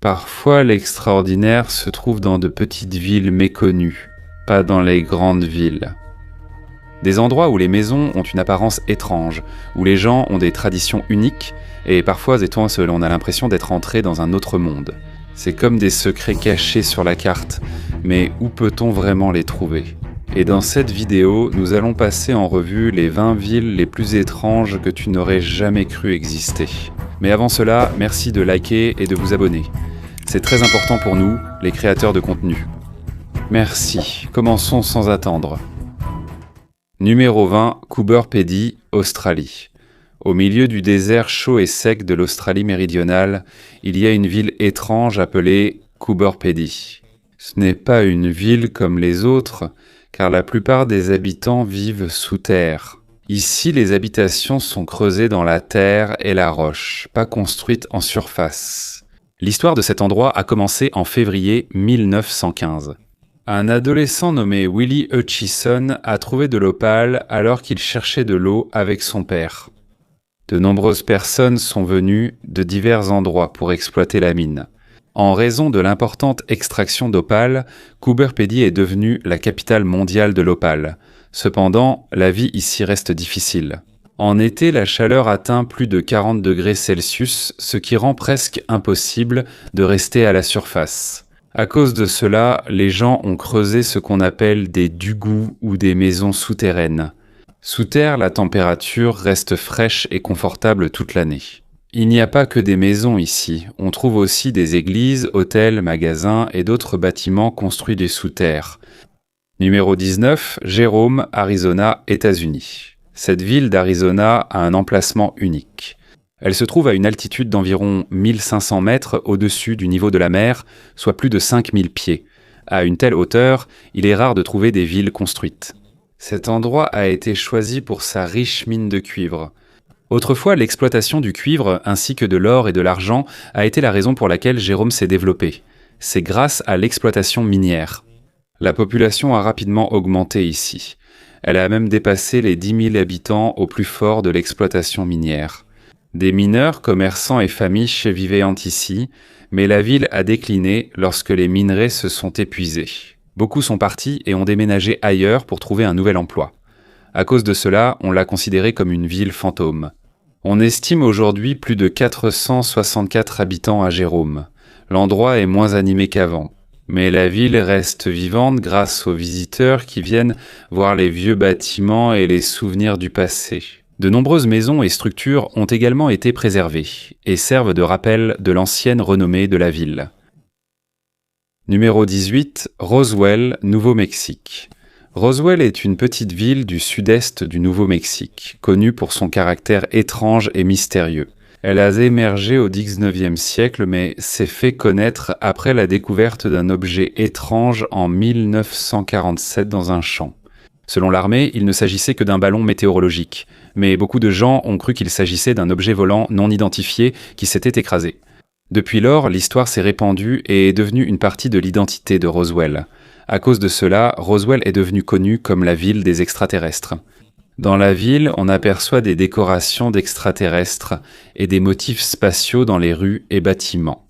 Parfois, l'extraordinaire se trouve dans de petites villes méconnues, pas dans les grandes villes. Des endroits où les maisons ont une apparence étrange, où les gens ont des traditions uniques, et parfois étonnants, on a l'impression d'être entré dans un autre monde. C'est comme des secrets cachés sur la carte, mais où peut-on vraiment les trouver ? Et dans cette vidéo, nous allons passer en revue les 20 villes les plus étranges que tu n'aurais jamais cru exister. Mais avant cela, merci de liker et de vous abonner. C'est très important pour nous, les créateurs de contenu. Merci, commençons sans attendre. Numéro 20, Coober Pedy, Australie. Au milieu du désert chaud et sec de l'Australie méridionale, il y a une ville étrange appelée Coober Pedy. Ce n'est pas une ville comme les autres, car la plupart des habitants vivent sous terre. Ici, les habitations sont creusées dans la terre et la roche, pas construites en surface. L'histoire de cet endroit a commencé en février 1915. Un adolescent nommé Willie Hutchison a trouvé de l'opale alors qu'il cherchait de l'eau avec son père. De nombreuses personnes sont venues de divers endroits pour exploiter la mine. En raison de l'importante extraction d'opale, Coober Pedy est devenue la capitale mondiale de l'opale. Cependant, la vie ici reste difficile. En été, la chaleur atteint plus de 40 degrés Celsius, ce qui rend presque impossible de rester à la surface. À cause de cela, les gens ont creusé ce qu'on appelle des dugous ou des maisons souterraines. Sous terre, la température reste fraîche et confortable toute l'année. Il n'y a pas que des maisons ici, on trouve aussi des églises, hôtels, magasins et d'autres bâtiments construits des sous-terre. Numéro 19, Jérôme, Arizona, États-Unis. Cette ville d'Arizona a un emplacement unique. Elle se trouve à une altitude d'environ 1500 mètres au-dessus du niveau de la mer, soit plus de 5000 pieds. À une telle hauteur, il est rare de trouver des villes construites. Cet endroit a été choisi pour sa riche mine de cuivre. Autrefois, l'exploitation du cuivre ainsi que de l'or et de l'argent a été la raison pour laquelle Jérôme s'est développé. C'est grâce à l'exploitation minière. La population a rapidement augmenté ici. Elle a même dépassé les 10 000 habitants au plus fort de l'exploitation minière. Des mineurs, commerçants et familles vivaient ici, mais la ville a décliné lorsque les minerais se sont épuisés. Beaucoup sont partis et ont déménagé ailleurs pour trouver un nouvel emploi. À cause de cela, on l'a considérée comme une ville fantôme. On estime aujourd'hui plus de 464 habitants à Jérôme. L'endroit est moins animé qu'avant. Mais la ville reste vivante grâce aux visiteurs qui viennent voir les vieux bâtiments et les souvenirs du passé. De nombreuses maisons et structures ont également été préservées et servent de rappel de l'ancienne renommée de la ville. Numéro 18, Roswell, Nouveau-Mexique. Roswell est une petite ville du sud-est du Nouveau-Mexique, connue pour son caractère étrange et mystérieux. Elle a émergé au XIXe siècle, mais s'est fait connaître après la découverte d'un objet étrange en 1947 dans un champ. Selon l'armée, il ne s'agissait que d'un ballon météorologique, mais beaucoup de gens ont cru qu'il s'agissait d'un objet volant non identifié qui s'était écrasé. Depuis lors, l'histoire s'est répandue et est devenue une partie de l'identité de Roswell. À cause de cela, Roswell est devenue connue comme la ville des extraterrestres. Dans la ville, on aperçoit des décorations d'extraterrestres et des motifs spatiaux dans les rues et bâtiments.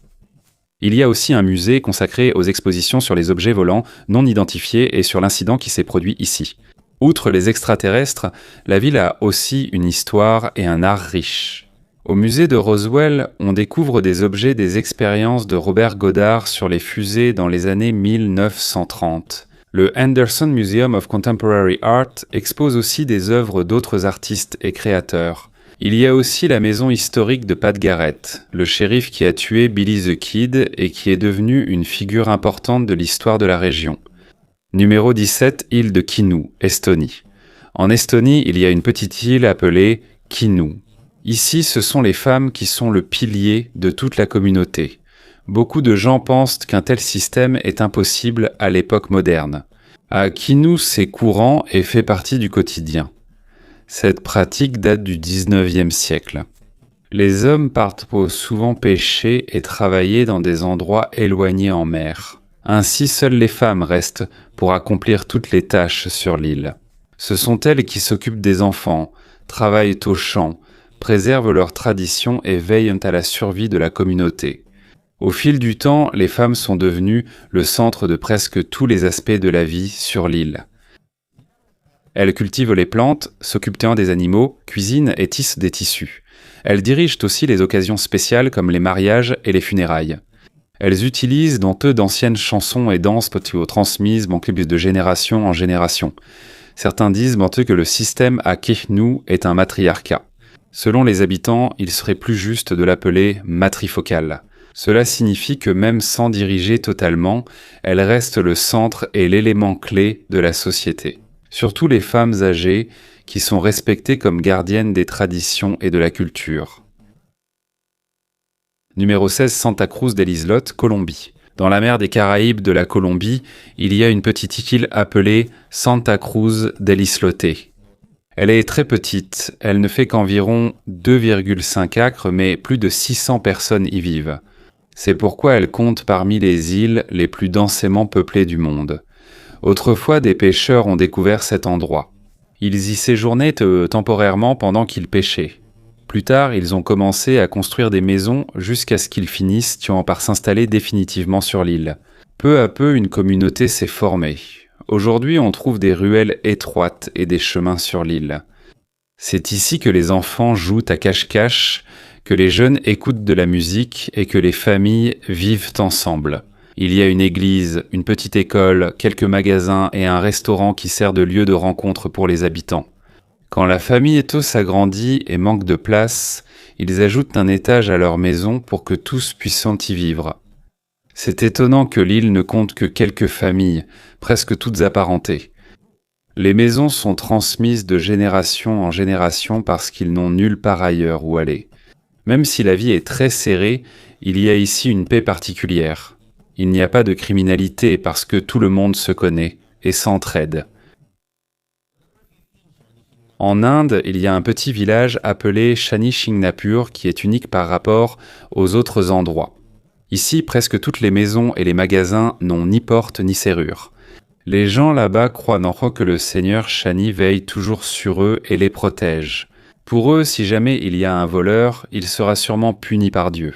Il y a aussi un musée consacré aux expositions sur les objets volants non identifiés et sur l'incident qui s'est produit ici. Outre les extraterrestres, la ville a aussi une histoire et un art riche. Au musée de Roswell, on découvre des objets des expériences de Robert Goddard sur les fusées dans les années 1930. Le Henderson Museum of Contemporary Art expose aussi des œuvres d'autres artistes et créateurs. Il y a aussi la maison historique de Pat Garrett, le shérif qui a tué Billy the Kid et qui est devenu une figure importante de l'histoire de la région. Numéro 17, île de Kinu, Estonie. En Estonie, il y a une petite île appelée Kinu. Ici, ce sont les femmes qui sont le pilier de toute la communauté. Beaucoup de gens pensent qu'un tel système est impossible à l'époque moderne. À Kinu, c'est courant et fait partie du quotidien. Cette pratique date du XIXe siècle. Les hommes partent souvent pêcher et travailler dans des endroits éloignés en mer. Ainsi, seules les femmes restent pour accomplir toutes les tâches sur l'île. Ce sont elles qui s'occupent des enfants, travaillent aux champs, préservent leurs traditions et veillent à la survie de la communauté. Au fil du temps, les femmes sont devenues le centre de presque tous les aspects de la vie sur l'île. Elles cultivent les plantes, s'occupent des animaux, cuisinent et tissent des tissus. Elles dirigent aussi les occasions spéciales comme les mariages et les funérailles. Elles utilisent dans peu d'anciennes chansons et danses transmises de génération en génération. Certains disent que le système à Kehnu est un matriarcat. Selon les habitants, il serait plus juste de l'appeler matrifocal. Cela signifie que même sans diriger totalement, elle reste le centre et l'élément clé de la société. Surtout les femmes âgées, qui sont respectées comme gardiennes des traditions et de la culture. Numéro 16, Santa Cruz del Islote, Colombie. Dans la mer des Caraïbes de la Colombie, il y a une petite île appelée Santa Cruz del Islote. Elle est très petite, elle ne fait qu'environ 2,5 acres, mais plus de 600 personnes y vivent. C'est pourquoi elle compte parmi les îles les plus densément peuplées du monde. Autrefois, des pêcheurs ont découvert cet endroit. Ils y séjournaient temporairement pendant qu'ils pêchaient. Plus tard, ils ont commencé à construire des maisons jusqu'à ce qu'ils finissent par s'installer définitivement sur l'île. Peu à peu, une communauté s'est formée. Aujourd'hui, on trouve des ruelles étroites et des chemins sur l'île. C'est ici que les enfants jouent à cache-cache, que les jeunes écoutent de la musique et que les familles vivent ensemble. Il y a une église, une petite école, quelques magasins et un restaurant qui sert de lieu de rencontre pour les habitants. Quand la famille Ethos s'agrandit et manque de place, ils ajoutent un étage à leur maison pour que tous puissent y vivre. C'est étonnant que l'île ne compte que quelques familles, presque toutes apparentées. Les maisons sont transmises de génération en génération parce qu'ils n'ont nulle part ailleurs où aller. Même si la vie est très serrée, il y a ici une paix particulière. Il n'y a pas de criminalité parce que tout le monde se connaît et s'entraide. En Inde, il y a un petit village appelé Shani Shingnapur qui est unique par rapport aux autres endroits. Ici, presque toutes les maisons et les magasins n'ont ni porte ni serrure. Les gens là-bas croient que le Seigneur Shani veille toujours sur eux et les protège. Pour eux, si jamais il y a un voleur, il sera sûrement puni par Dieu.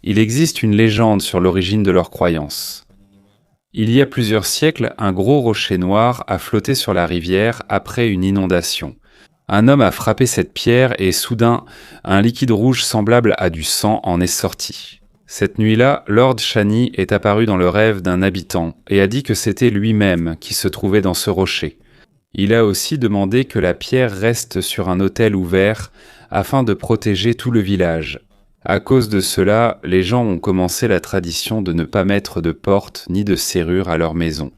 Il existe une légende sur l'origine de leur croyance. Il y a plusieurs siècles, un gros rocher noir a flotté sur la rivière après une inondation. Un homme a frappé cette pierre et soudain, un liquide rouge semblable à du sang en est sorti. Cette nuit-là, Lord Shani est apparu dans le rêve d'un habitant et a dit que c'était lui-même qui se trouvait dans ce rocher. Il a aussi demandé que la pierre reste sur un autel ouvert afin de protéger tout le village. À cause de cela, les gens ont commencé la tradition de ne pas mettre de porte ni de serrure à leur maison.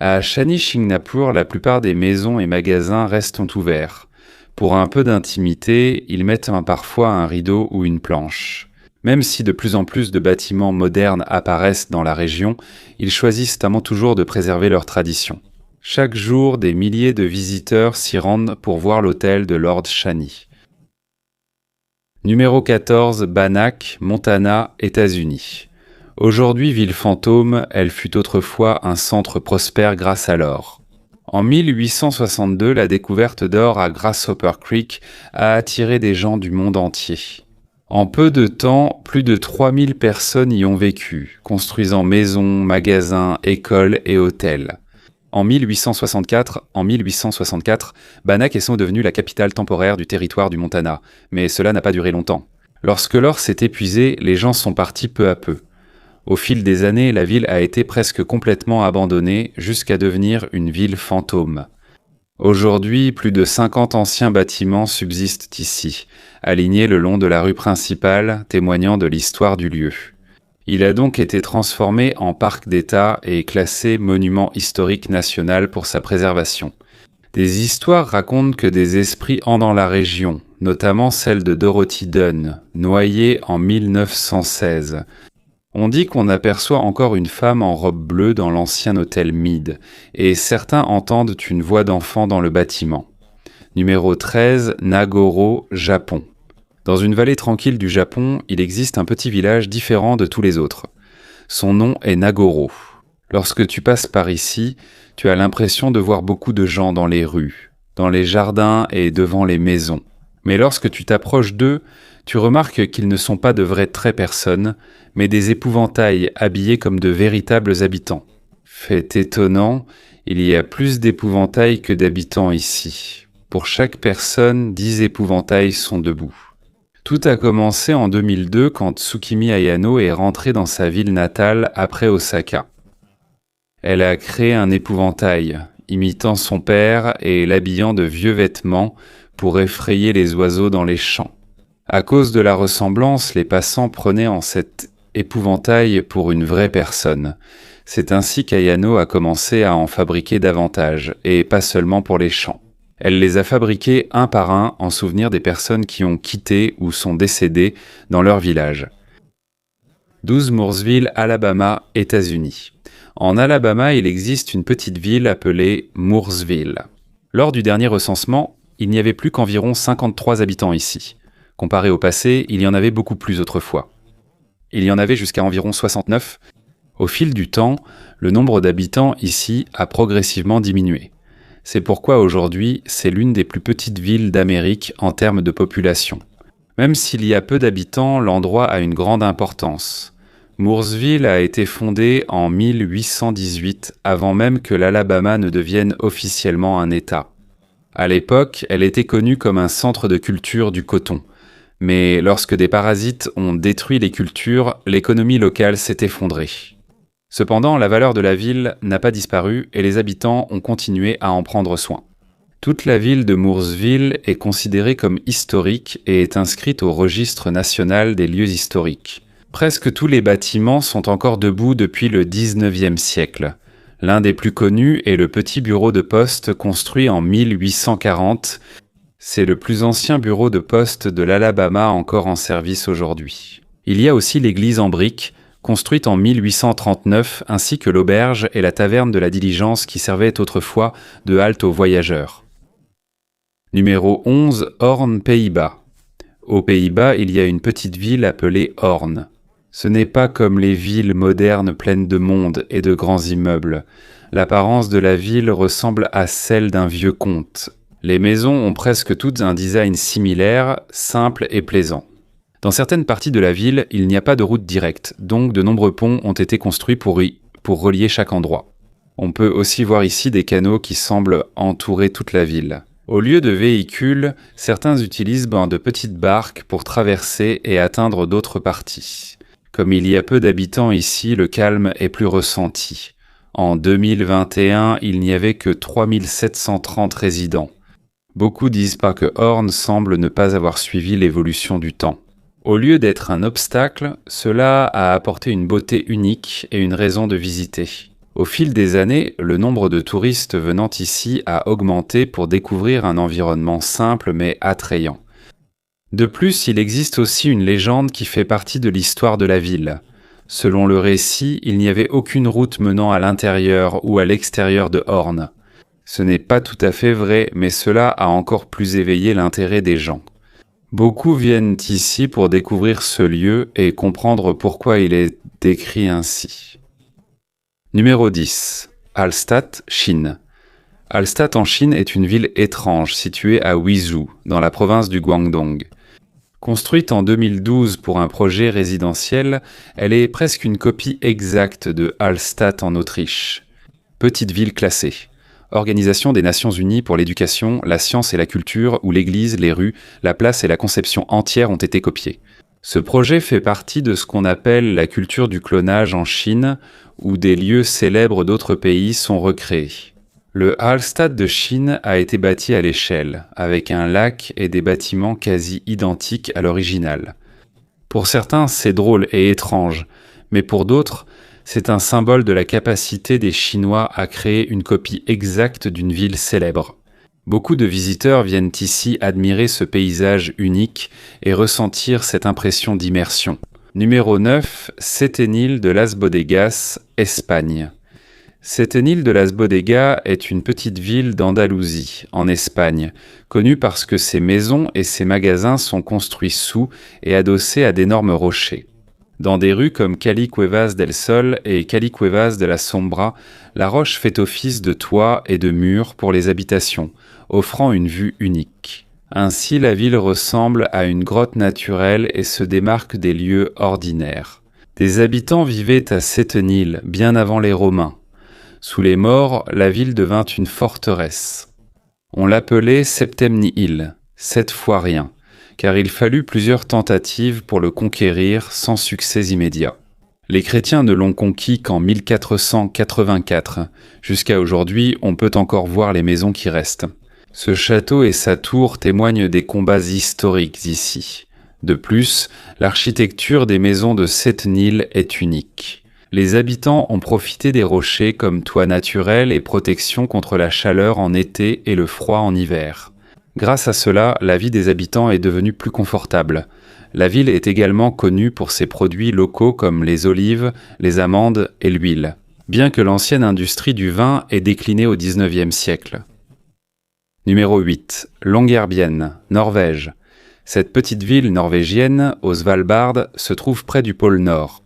À Shani Shingnapur, la plupart des maisons et magasins restent ouverts. Pour un peu d'intimité, ils mettent parfois un rideau ou une planche. Même si de plus en plus de bâtiments modernes apparaissent dans la région, ils choisissent toujours de préserver leurs traditions. Chaque jour, des milliers de visiteurs s'y rendent pour voir l'hôtel de Lord Shani. Numéro 14, Bannack, Montana, États-Unis. Aujourd'hui ville fantôme, elle fut autrefois un centre prospère grâce à l'or. En 1862, la découverte d'or à Grasshopper Creek a attiré des gens du monde entier. En peu de temps, plus de 3000 personnes y ont vécu, construisant maisons, magasins, écoles et hôtels. En 1864, Bannack est devenue la capitale temporaire du territoire du Montana, mais cela n'a pas duré longtemps. Lorsque l'or s'est épuisé, les gens sont partis peu à peu. Au fil des années, la ville a été presque complètement abandonnée jusqu'à devenir une ville fantôme. Aujourd'hui, plus de 50 anciens bâtiments subsistent ici, alignés le long de la rue principale, témoignant de l'histoire du lieu. Il a donc été transformé en parc d'État et classé monument historique national pour sa préservation. Des histoires racontent que des esprits hantent dans la région, notamment celle de Dorothy Dunn, noyée en 1916. On dit qu'on aperçoit encore une femme en robe bleue dans l'ancien hôtel Mead, et certains entendent une voix d'enfant dans le bâtiment. Numéro 13, Nagoro, Japon. Dans une vallée tranquille du Japon, il existe un petit village différent de tous les autres. Son nom est Nagoro. Lorsque tu passes par ici, tu as l'impression de voir beaucoup de gens dans les rues, dans les jardins et devant les maisons. Mais lorsque tu t'approches d'eux, Tu remarques qu'ils ne sont pas de vraies traits personnes, mais des épouvantails habillés comme de véritables habitants. Fait étonnant, il y a plus d'épouvantails que d'habitants ici. Pour chaque personne, 10 épouvantails sont debout. Tout a commencé en 2002 quand Tsukimi Ayano est rentrée dans sa ville natale après Osaka. Elle a créé un épouvantail, imitant son père et l'habillant de vieux vêtements pour effrayer les oiseaux dans les champs. À cause de la ressemblance, les passants prenaient en cet épouvantail pour une vraie personne. C'est ainsi qu'Ayano a commencé à en fabriquer davantage, et pas seulement pour les champs. Elle les a fabriqués un par un en souvenir des personnes qui ont quitté ou sont décédées dans leur village. 12 Mooresville, Alabama, États-Unis. En Alabama, il existe une petite ville appelée Mooresville. Lors du dernier recensement, il n'y avait plus qu'environ 53 habitants ici. Comparé au passé, il y en avait beaucoup plus autrefois. Il y en avait jusqu'à environ 69. Au fil du temps, le nombre d'habitants ici a progressivement diminué. C'est pourquoi aujourd'hui, c'est l'une des plus petites villes d'Amérique en termes de population. Même s'il y a peu d'habitants, l'endroit a une grande importance. Mooresville a été fondée en 1818, avant même que l'Alabama ne devienne officiellement un État. À l'époque, elle était connue comme un centre de culture du coton. Mais lorsque des parasites ont détruit les cultures, l'économie locale s'est effondrée. Cependant, la valeur de la ville n'a pas disparu et les habitants ont continué à en prendre soin. Toute la ville de Mooresville est considérée comme historique et est inscrite au registre national des lieux historiques. Presque tous les bâtiments sont encore debout depuis le XIXe siècle. L'un des plus connus est le petit bureau de poste construit en 1840. C'est le plus ancien bureau de poste de l'Alabama encore en service aujourd'hui. Il y a aussi l'église en briques, construite en 1839, ainsi que l'auberge et la taverne de la Diligence qui servaient autrefois de halte aux voyageurs. Numéro 11, Hoorn, Pays-Bas. Aux Pays-Bas, il y a une petite ville appelée Hoorn. Ce n'est pas comme les villes modernes pleines de monde et de grands immeubles. L'apparence de la ville ressemble à celle d'un vieux conte. Les maisons ont presque toutes un design similaire, simple et plaisant. Dans certaines parties de la ville, il n'y a pas de route directe, donc de nombreux ponts ont été construits pour relier chaque endroit. On peut aussi voir ici des canaux qui semblent entourer toute la ville. Au lieu de véhicules, certains utilisent de petites barques pour traverser et atteindre d'autres parties. Comme il y a peu d'habitants ici, le calme est plus ressenti. En 2021, il n'y avait que 3730 résidents. Beaucoup disent pas que Hoorn semble ne pas avoir suivi l'évolution du temps. Au lieu d'être un obstacle, cela a apporté une beauté unique et une raison de visiter. Au fil des années, le nombre de touristes venant ici a augmenté pour découvrir un environnement simple mais attrayant. De plus, il existe aussi une légende qui fait partie de l'histoire de la ville. Selon le récit, il n'y avait aucune route menant à l'intérieur ou à l'extérieur de Hoorn. Ce n'est pas tout à fait vrai, mais cela a encore plus éveillé l'intérêt des gens. Beaucoup viennent ici pour découvrir ce lieu et comprendre pourquoi il est décrit ainsi. Numéro 10. Hallstatt, Chine. Hallstatt en Chine est une ville étrange située à Wuzhou, dans la province du Guangdong. Construite en 2012 pour un projet résidentiel, elle est presque une copie exacte de Hallstatt en Autriche. Petite ville classée. Organisation des Nations Unies pour l'éducation, la science et la culture, où l'église, les rues, la place et la conception entière ont été copiées. Ce projet fait partie de ce qu'on appelle la culture du clonage en Chine, où des lieux célèbres d'autres pays sont recréés. Le Hallstatt de Chine a été bâti à l'échelle, avec un lac et des bâtiments quasi identiques à l'original. Pour certains, c'est drôle et étrange, mais pour d'autres, c'est un symbole de la capacité des Chinois à créer une copie exacte d'une ville célèbre. Beaucoup de visiteurs viennent ici admirer ce paysage unique et ressentir cette impression d'immersion. Numéro 9, Setenil de Las Bodegas, Espagne. Setenil de Las Bodegas est une petite ville d'Andalousie, en Espagne, connue parce que ses maisons et ses magasins sont construits sous et adossés à d'énormes rochers. Dans des rues comme Cali Cuevas del Sol et Cali Cuevas de la Sombra, la roche fait office de toit et de mur pour les habitations, offrant une vue unique. Ainsi, la ville ressemble à une grotte naturelle et se démarque des lieux ordinaires. Des habitants vivaient à Sétenil bien avant les Romains. Sous les morts, la ville devint une forteresse. On l'appelait Septemnihil, 7 fois rien, car il fallut plusieurs tentatives pour le conquérir sans succès immédiat. Les chrétiens ne l'ont conquis qu'en 1484. Jusqu'à aujourd'hui, on peut encore voir les maisons qui restent. Ce château et sa tour témoignent des combats historiques ici. De plus, l'architecture des maisons de Sétenil est unique. Les habitants ont profité des rochers comme toit naturel et protection contre la chaleur en été et le froid en hiver. Grâce à cela, la vie des habitants est devenue plus confortable. La ville est également connue pour ses produits locaux comme les olives, les amandes et l'huile, bien que l'ancienne industrie du vin ait décliné au XIXe siècle. Numéro 8. Longyearbyen, Norvège. Cette petite ville norvégienne, au Svalbard, se trouve près du pôle Nord.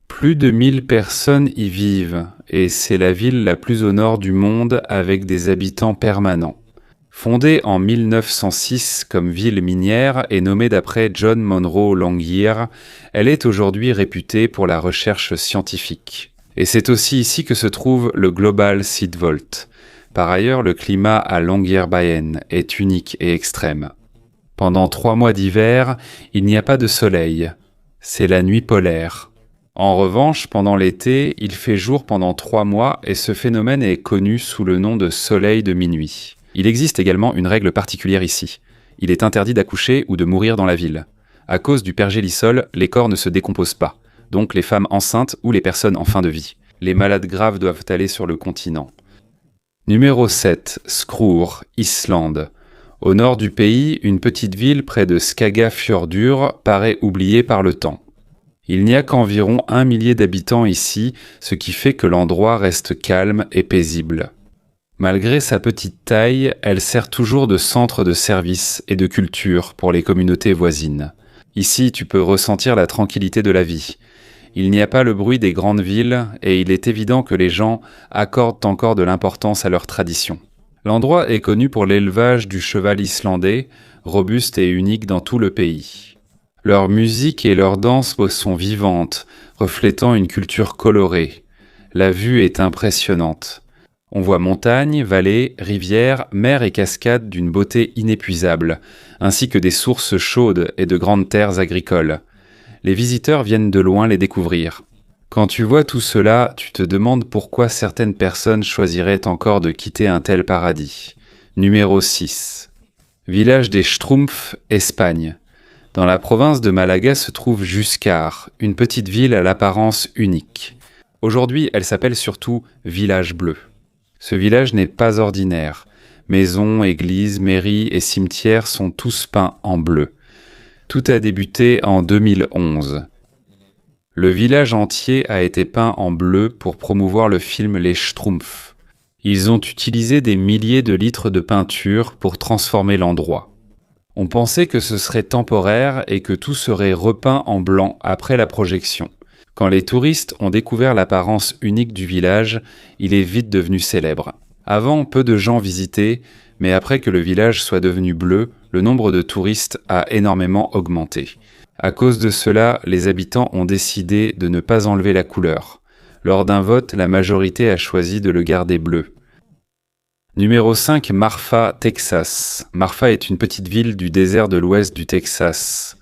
Plus de 1000 personnes y vivent, et c'est la ville la plus au nord du monde avec des habitants permanents. Fondée en 1906 comme ville minière et nommée d'après John Monroe Longyear, elle est aujourd'hui réputée pour la recherche scientifique. Et c'est aussi ici que se trouve le Global Seed Vault. Par ailleurs, le climat à Longyearbyen est unique et extrême. Pendant 3 mois d'hiver, il n'y a pas de soleil. C'est la nuit polaire. En revanche, pendant l'été, il fait jour pendant 3 mois et ce phénomène est connu sous le nom de soleil de minuit. Il existe également une règle particulière ici. Il est interdit d'accoucher ou de mourir dans la ville. À cause du pergélisol, les corps ne se décomposent pas, donc les femmes enceintes ou les personnes en fin de vie. Les malades graves doivent aller sur le continent. Numéro 7. Skrúr, Islande. Au nord du pays, une petite ville près de Skagafjörður paraît oubliée par le temps. Il n'y a qu'environ 1 millier d'habitants ici, ce qui fait que l'endroit reste calme et paisible. Malgré sa petite taille, elle sert toujours de centre de service et de culture pour les communautés voisines. Ici, tu peux ressentir la tranquillité de la vie. Il n'y a pas le bruit des grandes villes et il est évident que les gens accordent encore de l'importance à leurs traditions. L'endroit est connu pour l'élevage du cheval islandais, robuste et unique dans tout le pays. Leur musique et leur danse sont vivantes, reflétant une culture colorée. La vue est impressionnante. On voit montagnes, vallées, rivières, mers et cascades d'une beauté inépuisable, ainsi que des sources chaudes et de grandes terres agricoles. Les visiteurs viennent de loin les découvrir. Quand tu vois tout cela, tu te demandes pourquoi certaines personnes choisiraient encore de quitter un tel paradis. Numéro 6. Village des Schtroumpfs, Espagne. Dans la province de Malaga se trouve Juscar, une petite ville à l'apparence unique. Aujourd'hui, elle s'appelle surtout Village Bleu. Ce village n'est pas ordinaire. Maisons, églises, mairies et cimetières sont tous peints en bleu. Tout a débuté en 2011. Le village entier a été peint en bleu pour promouvoir le film Les Schtroumpfs. Ils ont utilisé des milliers de litres de peinture pour transformer l'endroit. On pensait que ce serait temporaire et que tout serait repeint en blanc après la projection. Quand les touristes ont découvert l'apparence unique du village, il est vite devenu célèbre. Avant, peu de gens visitaient, mais après que le village soit devenu bleu, le nombre de touristes a énormément augmenté. À cause de cela, les habitants ont décidé de ne pas enlever la couleur. Lors d'un vote, la majorité a choisi de le garder bleu. Numéro 5, Marfa, Texas. Marfa est une petite ville du désert de l'ouest du Texas.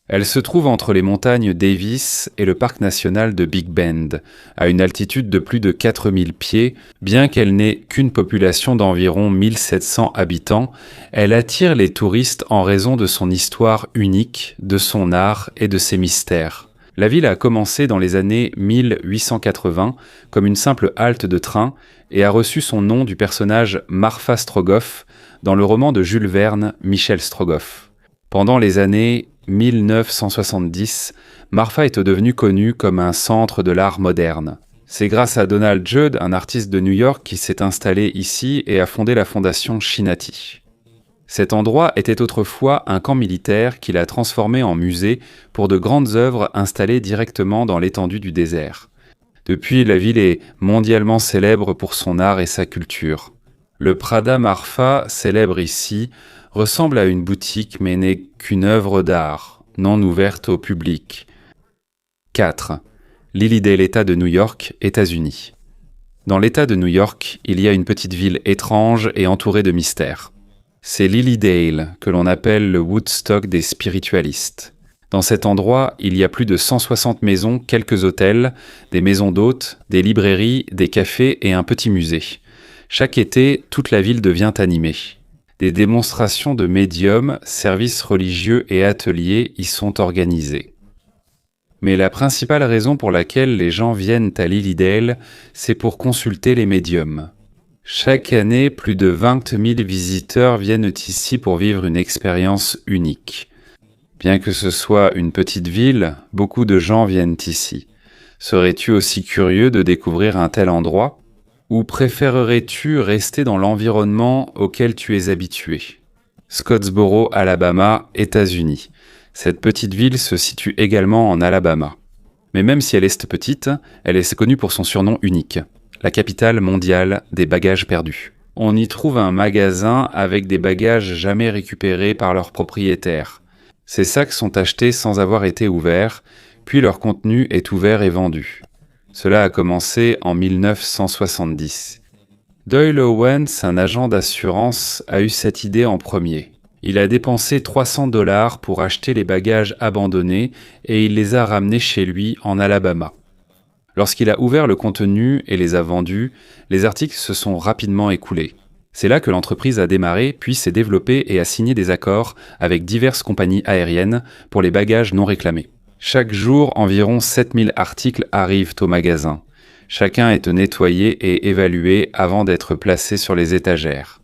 Elle se trouve entre les montagnes Davis et le parc national de Big Bend, à une altitude de plus de 4000 pieds. Bien qu'elle n'ait qu'une population d'environ 1700 habitants, elle attire les touristes en raison de son histoire unique, de son art et de ses mystères. La ville a commencé dans les années 1880 comme une simple halte de train et a reçu son nom du personnage Marfa Strogoff dans le roman de Jules Verne, Michel Strogoff. Pendant les années 1970, Marfa est devenue connue comme un centre de l'art moderne. C'est grâce à Donald Judd, un artiste de New York, qui s'est installé ici et a fondé la fondation Shinati. Cet endroit était autrefois un camp militaire qu'il a transformé en musée pour de grandes œuvres installées directement dans l'étendue du désert. Depuis, la ville est mondialement célèbre pour son art et sa culture. Le Prada Marfa, célèbre ici, ressemble à une boutique mais n'est qu'une œuvre d'art, non ouverte au public. 4. Lilydale, État de New York, États-Unis. Dans l'État de New York, il y a une petite ville étrange et entourée de mystères. C'est Lilydale, que l'on appelle le Woodstock des spiritualistes. Dans cet endroit, il y a plus de 160 maisons, quelques hôtels, des maisons d'hôtes, des librairies, des cafés et un petit musée. Chaque été, toute la ville devient animée. Des démonstrations de médiums, services religieux et ateliers y sont organisés. Mais la principale raison pour laquelle les gens viennent à Lilydale, c'est pour consulter les médiums. Chaque année, plus de 20 000 visiteurs viennent ici pour vivre une expérience unique. Bien que ce soit une petite ville, beaucoup de gens viennent ici. Serais-tu aussi curieux de découvrir un tel endroit ? Ou préférerais-tu rester dans l'environnement auquel tu es habitué ? Scottsboro, Alabama, États-Unis. Cette petite ville se situe également en Alabama. Mais même si elle est petite, elle est connue pour son surnom unique, la capitale mondiale des bagages perdus. On y trouve un magasin avec des bagages jamais récupérés par leurs propriétaires. Ces sacs sont achetés sans avoir été ouverts, puis leur contenu est ouvert et vendu. Cela a commencé en 1970. Doyle Owens, un agent d'assurance, a eu cette idée en premier. Il a dépensé $300 pour acheter les bagages abandonnés et il les a ramenés chez lui en Alabama. Lorsqu'il a ouvert le contenu et les a vendus, les articles se sont rapidement écoulés. C'est là que l'entreprise a démarré, puis s'est développée et a signé des accords avec diverses compagnies aériennes pour les bagages non réclamés. Chaque jour, environ 7000 articles arrivent au magasin. Chacun est nettoyé et évalué avant d'être placé sur les étagères.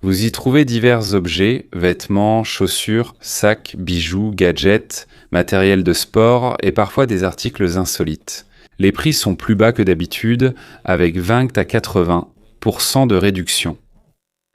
Vous y trouvez divers objets, vêtements, chaussures, sacs, bijoux, gadgets, matériel de sport et parfois des articles insolites. Les prix sont plus bas que d'habitude, avec 20 à 80% de réduction.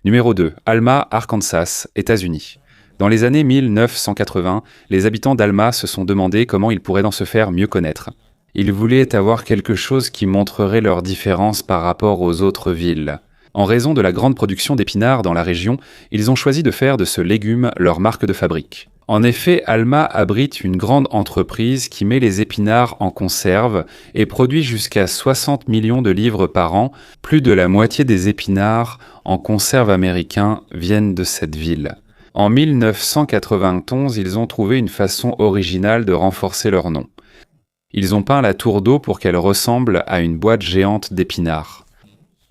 Numéro 2. Alma, Arkansas, États-Unis. Dans les années 1980, les habitants d'Alma se sont demandé comment ils pourraient se faire mieux connaître. Ils voulaient avoir quelque chose qui montrerait leur différence par rapport aux autres villes. En raison de la grande production d'épinards dans la région, ils ont choisi de faire de ce légume leur marque de fabrique. En effet, Alma abrite une grande entreprise qui met les épinards en conserve et produit jusqu'à 60 millions de livres par an. Plus de la moitié des épinards en conserve américains viennent de cette ville. En 1991, ils ont trouvé une façon originale de renforcer leur nom. Ils ont peint la tour d'eau pour qu'elle ressemble à une boîte géante d'épinards.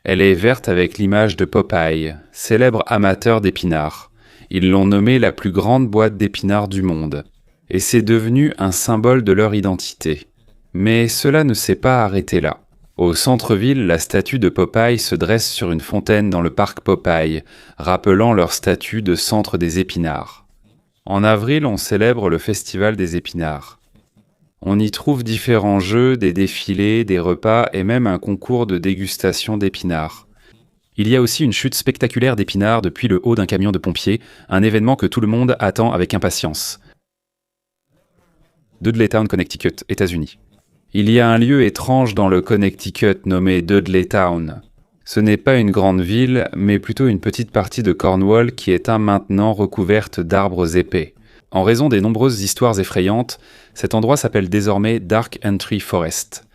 Elle est verte avec l'image de Popeye, célèbre amateur d'épinards. Ils l'ont nommée la plus grande boîte d'épinards du monde. Et c'est devenu un symbole de leur identité. Mais cela ne s'est pas arrêté là. Au centre-ville, la statue de Popeye se dresse sur une fontaine dans le parc Popeye, rappelant leur statut de centre des épinards. En avril, on célèbre le festival des épinards. On y trouve différents jeux, des défilés, des repas et même un concours de dégustation d'épinards. Il y a aussi une chute spectaculaire d'épinards depuis le haut d'un camion de pompiers, un événement que tout le monde attend avec impatience. Dudleytown, Connecticut, États-Unis. Il y a un lieu étrange dans le Connecticut nommé Dudleytown. Ce n'est pas une grande ville, mais plutôt une petite partie de Cornwall qui est maintenant recouverte d'arbres épais. En raison des nombreuses histoires effrayantes, cet endroit s'appelle désormais Dark Entry Forest.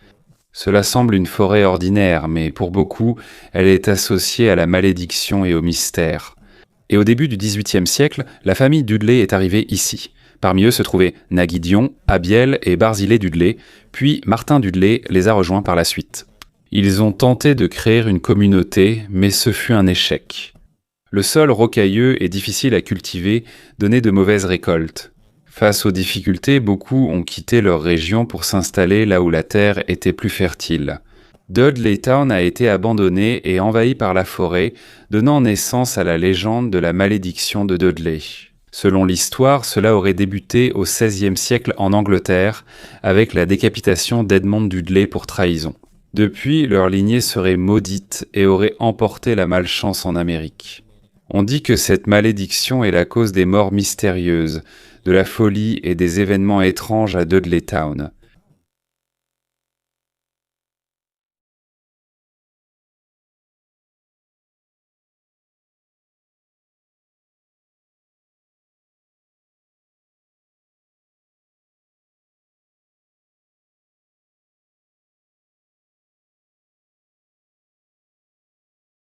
Cela semble une forêt ordinaire, mais pour beaucoup, elle est associée à la malédiction et au mystère. Et au début du XVIIIe siècle, la famille Dudley est arrivée ici. Parmi eux se trouvaient Naguidion, Abiel et Barzillai Dudley, puis Martin Dudley les a rejoints par la suite. Ils ont tenté de créer une communauté, mais ce fut un échec. Le sol rocailleux et difficile à cultiver donnait de mauvaises récoltes. Face aux difficultés, beaucoup ont quitté leur région pour s'installer là où la terre était plus fertile. Dudleytown a été abandonné et envahi par la forêt, donnant naissance à la légende de la malédiction de Dudley. Selon l'histoire, cela aurait débuté au XVIe siècle en Angleterre, avec la décapitation d'Edmond Dudley pour trahison. Depuis, leur lignée serait maudite et aurait emporté la malchance en Amérique. On dit que cette malédiction est la cause des morts mystérieuses, de la folie et des événements étranges à Dudleytown.